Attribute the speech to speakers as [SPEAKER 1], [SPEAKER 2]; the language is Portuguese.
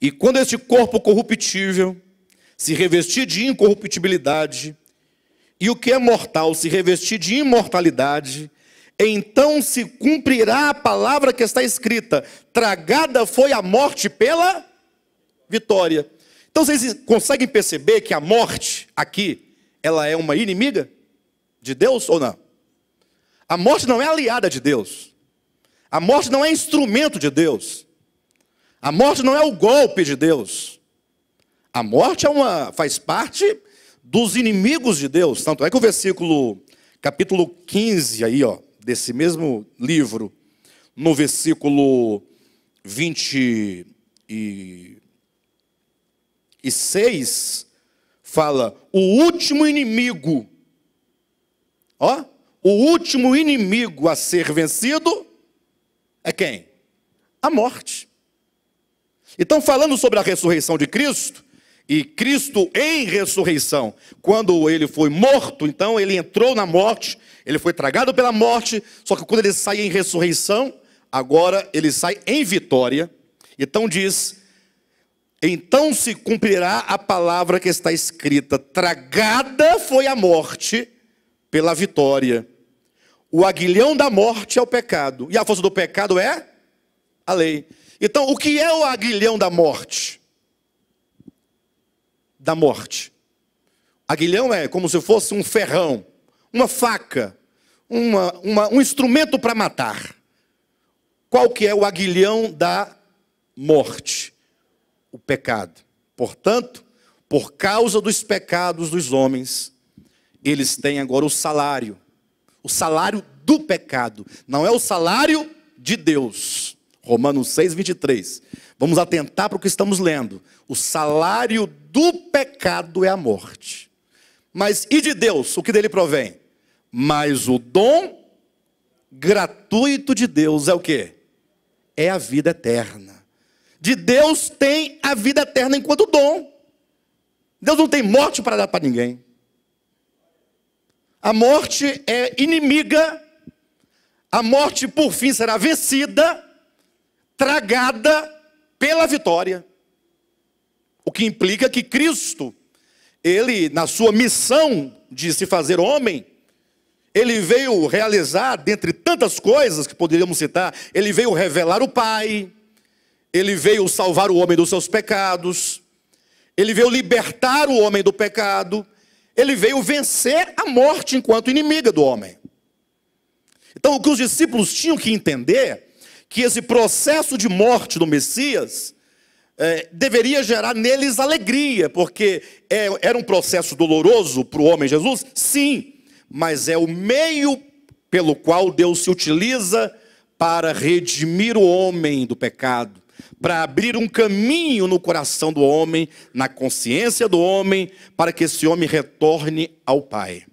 [SPEAKER 1] E quando este corpo corruptível se revestir de incorruptibilidade, e o que é mortal se revestir de imortalidade, então se cumprirá a palavra que está escrita: tragada foi a morte pela vitória. Então vocês conseguem perceber que a morte aqui, ela é uma inimiga de Deus ou não? A morte não é aliada de Deus. A morte não é instrumento de Deus. A morte não é o golpe de Deus. A morte faz parte dos inimigos de Deus. Tanto é que o capítulo 15 aí, desse mesmo livro, no versículo 26, fala: o último inimigo, o último inimigo a ser vencido é quem? A morte. Então, falando sobre a ressurreição de Cristo, e Cristo em ressurreição, quando ele foi morto, então ele entrou na morte, ele foi tragado pela morte, só que quando ele sai em ressurreição, agora ele sai em vitória. Então diz: então se cumprirá a palavra que está escrita: tragada foi a morte pela vitória. O aguilhão da morte é o pecado, e a força do pecado é a lei. Então, o que é o aguilhão da morte? Da morte. Aguilhão é como se fosse um ferrão, uma faca, um instrumento para matar. Qual que é o aguilhão da morte? O pecado. Portanto, por causa dos pecados dos homens, eles têm agora o salário do pecado. Não é o salário de Deus. Romanos 6, 23. Vamos atentar para o que estamos lendo. O salário do pecado é a morte. Mas e de Deus? O que dele provém? Mas o dom gratuito de Deus é o quê? É a vida eterna. De Deus tem a vida eterna enquanto dom. Deus não tem morte para dar para ninguém. A morte é inimiga. A morte, por fim, será vencida, tragada pela vitória. O que implica que Cristo, ele, na sua missão de se fazer homem, ele veio realizar, dentre tantas coisas que poderíamos citar, ele veio revelar o Pai, ele veio salvar o homem dos seus pecados, ele veio libertar o homem do pecado, ele veio vencer a morte enquanto inimiga do homem. Então, o que os discípulos tinham que entender, que esse processo de morte do Messias deveria gerar neles alegria, porque era um processo doloroso para o homem Jesus, sim, mas é o meio pelo qual Deus se utiliza para redimir o homem do pecado, para abrir um caminho no coração do homem, na consciência do homem, para que esse homem retorne ao Pai.